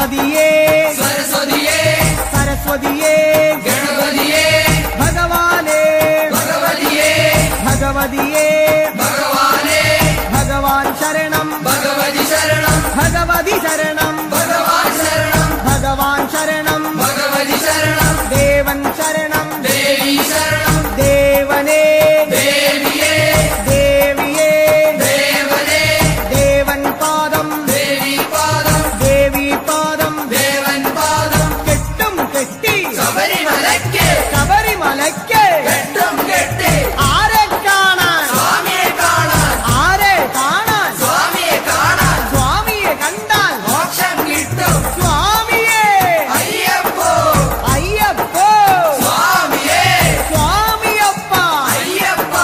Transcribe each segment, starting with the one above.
ഗണപതിയേ സരസ്വതിയേ സരസ്വതിയേ ഗണപതിയേ ഭഗവാനേ ഭഗവതിയേ ഭഗവതിയേ ഭഗവാനേ ഭഗവാൻ ശരണം ഭഗവതി ശരണം ഭഗവതി ശരണം ഭഗവാൻ ശരണം ഭഗവാൻ ശരണം ഭഗവതി ശരണം ദേവൻ ശരണം ദേവി ശരണം ദേവനേ ദേവിയേ ദേവിയേ ദേവനേ ദേവൻ പാദം ദേവി പാദം ദേവി പാദം ദേവൻ പാദം കെട്ടും കെട്ടി ശബരിമലയ്ക്ക് ശബരിമലയ്ക്ക് കെട്ടും കെട്ടി ആരെ കാണാൻ സ്വാമിയെ കാണാൻ ആരെ കാണാൻ സ്വാമിയെ കാണാൻ സ്വാമിയെ കണ്ടാൽ മോക്ഷം കിട്ടും സ്വാമിയേ അയ്യപ്പോ അയ്യപ്പോ സ്വാമിയേ സ്വാമിയപ്പ അയ്യപ്പ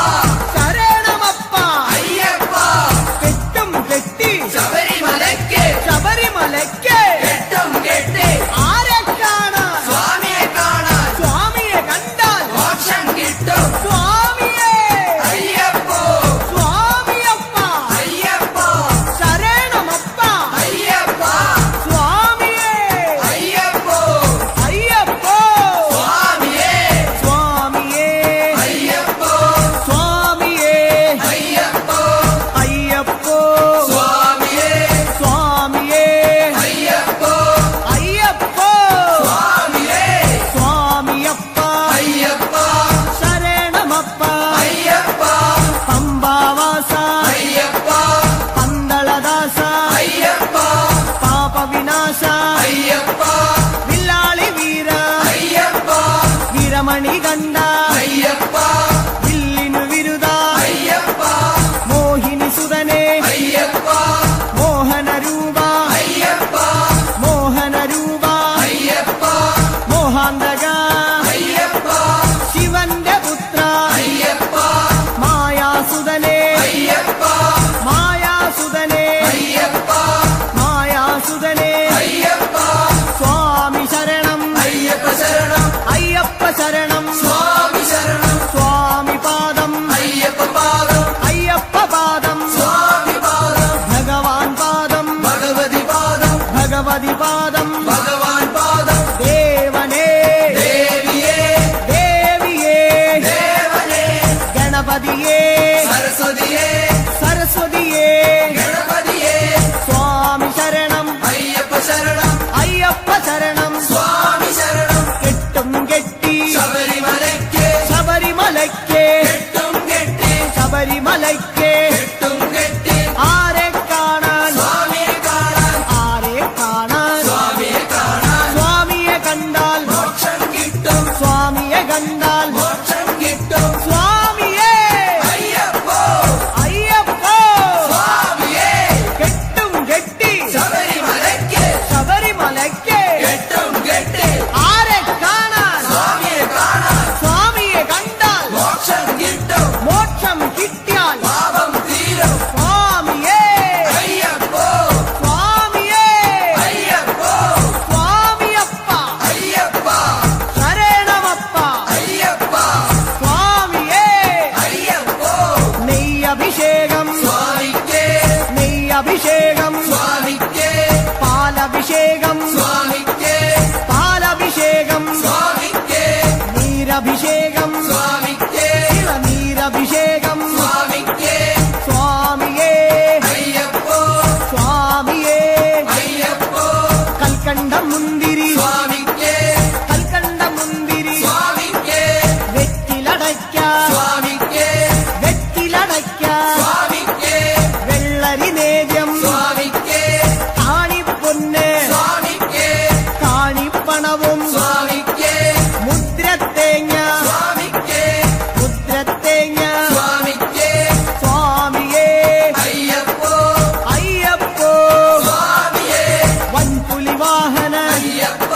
ശരണമപ്പ അയ്യപ്പ കെട്ടും കെട്ടി ശബരിമലയ്ക്ക് ശബരിമലയ്ക്ക് കെട്ടും കെട്ടി ആരെ കാണാൻ സ്വാമിയെ കാണാൻ സ്വാമിയെ കണ്ടാൽ മോക്ഷം കിട്ടും സ്വാമിയേ അയ്യപ്പോ സ്വാമിയപ്പ അയ്യപ്പ ശരണമപ്പ അയ്യപ്പ സ്വാമിയേ അയ്യപ്പോ അയ്യപ്പോ സ്വാമിയേ സ്വാമിയേ അയ്യപ്പോ സ്വാമിയേ അയ്യപ്പോ അയ്യപ്പോ സ്വാമിയേ സ്വാമിയേ അയ്യപ്പോ അയ്യപ്പോ സ്വാമിയേ സ്വാമിയപ്പ അയ്യപ്പ ശരണമപ്പ അയ്യപ്പ പമ്പാവാസ അയ്യപ്പ പന്തളദാസ അയ്യപ്പ പാപവിനാശ അയ്യപ്പ വില്ലാളി വീര അയ്യപ്പ വീരമണി കണ്ട അയ്യപ്പ വില്ലിനു വിരുദ അയ്യപ്പ മോഹിനി സുതനെ അയ്യപ്പ മോഹനരൂപ അയ്യപ്പ മോഹനരൂപ അയ്യപ്പ മോഹാന്തക അയ്യപ്പ ശിവന്റെ പുത്ര അയ്യപ്പ മായാസുതനെ അയ്യപ്പ മായാസുതനെ അയ്യപ്പ മായാസുതനെ അയ്യപ്പ സ്വാമി ശരണം അയ്യപ്പ ശരണം അയ്യപ്പ ശരണം സ്വാമി ശരണം സ്വാമി പാദം അയ്യപ്പ പാദം അയ്യപ്പ പാദം സ്വാമി പാദം ഭഗവാൻ പാദം ഭഗവതി പാദം ഭഗവതി പാദം ഭഗവാൻ പാദം ദേവനേ ദേവിയേ ദേവിയേ ദേവനേ ഗണപതിയേ സരസ്വതിയേ സരസ്വതിയേ ഗണപതിയേ സ്വാമി ശരണം അയ്യപ്പ ശരണം അയ്യപ്പ ശരണം സ്വാമി ശരണം കെട്ടും കെട്ടി ശബരിമലയ്ക്ക് ശബരിമലയ്ക്ക് കെട്ടും കെട്ടി ശബരിമലയ്ക്ക് കെട്ടും കെട്ടി ആരെ കാണാൻ സ്വാമിയെ കാണാൻ ആരെ കാണാൻ സ്വാമിയെ കാണാൻ സ്വാമിയെ കണ്ടാൽ മോക്ഷം കിട്ടും സ്വാമിയെ കണ്ടാൽ മോക്ഷം കിട്ടും സ്വാമിയേ അയ്യപ്പോ അയ്യപ്പോ സ്വാമിയേ കെട്ടും കെട്ടി ശബരിമലയ്ക്ക് ശബരിമലയ്ക്ക് കെട്ടും കെട്ടി ആരെ കാണാൻ സ്വാമിയെ കാണാൻ സ്വാമിയെ കണ്ടാൽ മോക്ഷം കിട്ടും മോക്ഷം കിട്ടിയാൽ പാപം തീരും സ്വാമിയേ അയ്യപ്പോ സ്വാമിയേ അയ്യപ്പോ സ്വാമിയപ്പ അയ്യപ്പ ശരണമപ്പ അയ്യപ്പ സ്വാമിയേ അയ്യപ്പോ നെയ്യഭിഷേകം സ്വാമിക്ക് നെയ്യഭിഷേകം സ്വാമിക്ക് പാലഭിഷേകം സ്വാമിക്ക് പാലഭിഷേകം സ്വാമിക്ക് നീരഭിഷേകം സ്വാമിക്ക് നീരഭിഷേകം സ്വാമിക്ക് സ്വാമിയേ അയ്യപ്പോ സ്വാമിയേ അയ്യപ്പോ കൽക്കണ്ടം മുന്തിരി സ്വാമിക്ക് കൽക്കണ്ടം മുന്തിരി സ്വാമിക്ക് വെറ്റിലടയ്ക്ക സ്വാമിക്ക് വെറ്റിലടയ്ക്ക സ്വാമിക്ക് വെള്ളരി നേദ്യം സ്വാമിക്ക് കാണിപ്പൊന്ന് സ്വാമിക്ക് കാണിപ്പണവും സ്വാമിക്ക് മുദ്രത്തേങ്ങ സ്വാമിക്ക് മുദ്രത്തേങ്ങ സ്വാമിക്ക് സ്വാമിയേ അയ്യപ്പോ അയ്യപ്പോ സ്വാമിയേ വൻപുലി വാഹന അയ്യപ്പ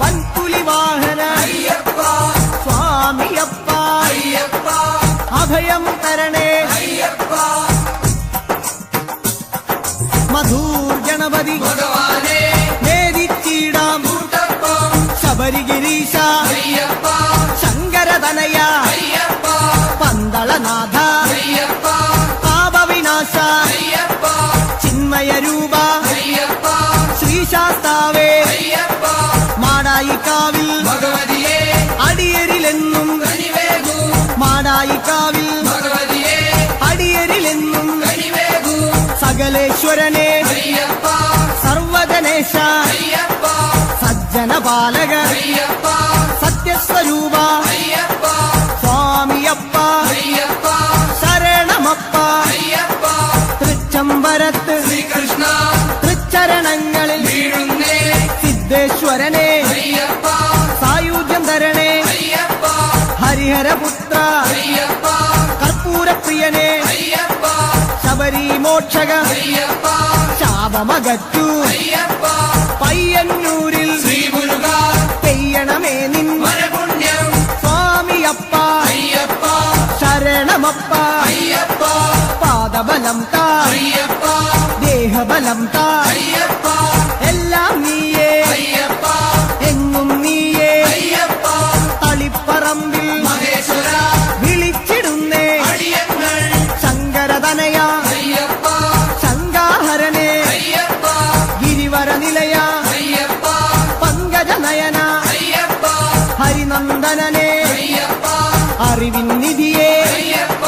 വൻപുലി വാഹന അയ്യപ്പ സ്വാമിയപ്പ അയ്യപ്പ അഭയം തരണേ അയ്യപ്പ മധൂർ ഗണപതി ഭഗവാനേ നേരിച്ചിടാം കൂട്ടപ്പം ശബരിഗിരീശ അയ്യപ്പ ശങ്കരതനയ അയ്യപ്പ പന്തളനാഥ അയ്യപ്പ പാപവിനാശ അയ്യപ്പ ചിന്മയ രൂപ അയ്യപ്പ ശ്രീശാസ്താവേ സർവീശ്വരനെ അയ്യപ്പ സർവഗണേശ അയ്യപ്പ സജ്ജനപാലക അയ്യപ്പ സത്യസ്വരൂപ അയ്യപ്പ സ്വാമിയപ്പ അയ്യപ്പ ശരണമപ്പ അയ്യപ്പ തൃച്ചംബരത്ത് ശ്രീകൃഷ്ണ തൃച്ചരണങ്ങളിൽ വീഴുന്നേ സിദ്ധേശ്വരനെ അയ്യപ്പ സായുജ്യം തരണേ അയ്യപ്പ ഹരിഹരപുത്ര അയ്യപ്പ കർപ്പൂരപ്രിയനെ അയ്യപ്പ ശബരി മോക്ഷക അയ്യപ്പ ശാപമകറ്റു അയ്യപ്പ പയ്യന്നൂരിൽ ശ്രീമുരുക പെയ്യണമേ നിൻ വരപുണ്യം സ്വാമിയപ്പ അയ്യപ്പ ശരണമപ്പ അയ്യപ്പ പാദബലം താ അയ്യപ്പ ദേഹബലം താ അയ്യപ്പ എല്ലാം നീയേ അയ്യപ്പ എങ്ങും നീയേ അയ്യപ്പ തളിപ്പറമ്പിൽ മഹേശ്വര വിളിച്ചിടുന്നേ അടിയങ്ങൾ ശങ്കരതനയ അയ്യപ്പ ശങ്കാഹരനെ അയ്യപ്പ ഗിരിവര നിലയ അയ്യപ്പ പങ്കജനയന അയ്യപ്പ ഹരിനന്ദനനെ അയ്യപ്പ അറിവിൻ നിധിയെ അയ്യപ്പ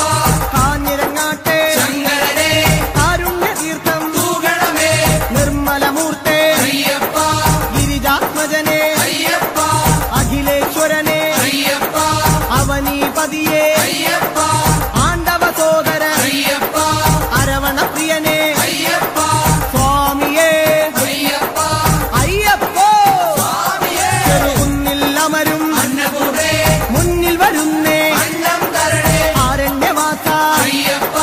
കാഞ്ഞിരങ്ങാട്ടെ ശങ്കരനെ കാരുണ്യതീർത്ഥം തൂകണമേ നിർമ്മലമൂർത്തെ അയ്യപ്പ ഗിരിജാത്മജനെ അയ്യപ്പ അഖിലേശ്വരനെ അയ്യപ്പ അവനീപതിയെ അയ്യപ്പ ആണ്ടവ സോദര അയ്യപ്പ അരവണപ്രിയനെ അയ്യപ്പ സ്വാമിയേ അയ്യപ്പ അയ്യപ്പോ സ്വാമിയേ ചെറുകുന്നിൽ അമരും അന്നപൂർണേ മുന്നിൽ വരുന്നേ അന്നം തരണേ ആരണ്യവാസ അയ്യപ്പ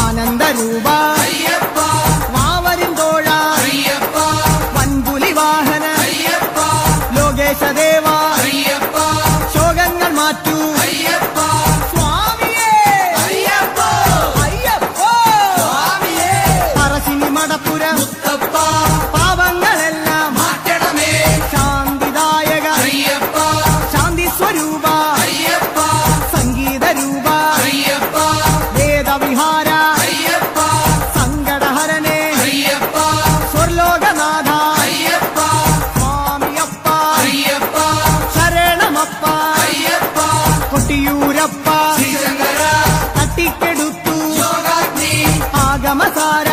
ആനന്ദരൂപ അയ്യപ്പ വാവരിൻ തോഴ അയ്യപ്പ വൻപുലി വാഹന അയ്യപ്പ ലോകേശദേവ അയ്യപ്പ ശോകങ്ങൾ മാറ്റൂ അയ്യപ്പ സ്വാമിയേ അയ്യപ്പ അയ്യപ്പോ സ്വാമിയേ പറശ്ശിനി മടപ്പുര മുത്തപ്പ പാപങ്ങളെല്ലാം മാറ്റണമേ ശാന്തിദായക അയ്യപ്പ ശാന്തി സ്വരൂപ അയ്യപ്പ സംഗീതരൂപ അയ്യപ്പ വേദവിഹാര അയ്യപ്പ സങ്കടഹരനെ അയ്യപ്പ സ്വർലോകനാഥ അയ്യപ്പ സ്വാമിയപ്പ അയ്യപ്പ ശരണമപ്പ അയ്യപ്പ കൊട്ടിയൂരപ്പ ശ്രീശങ്കര തട്ടിക്കെടുത്തു യോഗാഗ്നി ആഗമസാര